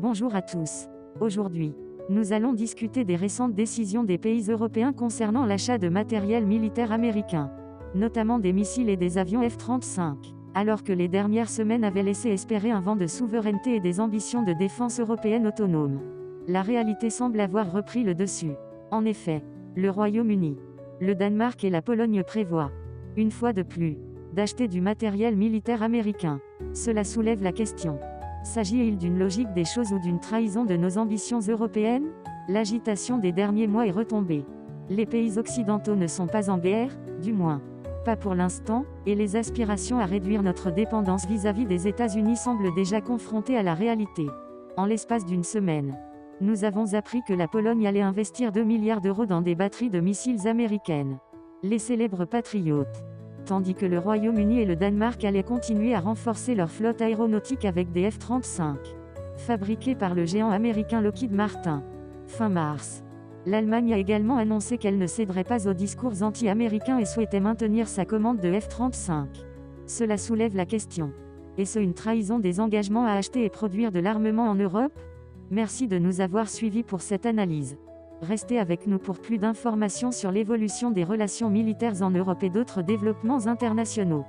Bonjour à tous. Aujourd'hui, nous allons discuter des récentes décisions des pays européens concernant l'achat de matériel militaire américain, notamment des missiles et des avions F-35. Alors que les dernières semaines avaient laissé espérer un vent de souveraineté et des ambitions de défense européenne autonomes, la réalité semble avoir repris le dessus. En effet, le Royaume-Uni, le Danemark et la Pologne prévoient, une fois de plus, d'acheter du matériel militaire américain. Cela soulève la question. S'agit-il d'une logique des choses ou d'une trahison de nos ambitions européennes? L'agitation des derniers mois est retombée. Les pays occidentaux ne sont pas en guerre, du moins pas pour l'instant, et les aspirations à réduire notre dépendance vis-à-vis des États-Unis semblent déjà confrontées à la réalité. En l'espace d'une semaine, nous avons appris que la Pologne allait investir 2 milliards d'euros dans des batteries de missiles américaines, les célèbres Patriot, tandis que le Royaume-Uni et le Danemark allaient continuer à renforcer leur flotte aéronautique avec des F-35, fabriqués par le géant américain Lockheed Martin. Fin mars, l'Allemagne a également annoncé qu'elle ne céderait pas aux discours anti-américains et souhaitait maintenir sa commande de F-35. Cela soulève la question. Est-ce une trahison des engagements à acheter et produire de l'armement en Europe? Merci de nous avoir suivis pour cette analyse. Restez avec nous pour plus d'informations sur l'évolution des relations militaires en Europe et d'autres développements internationaux.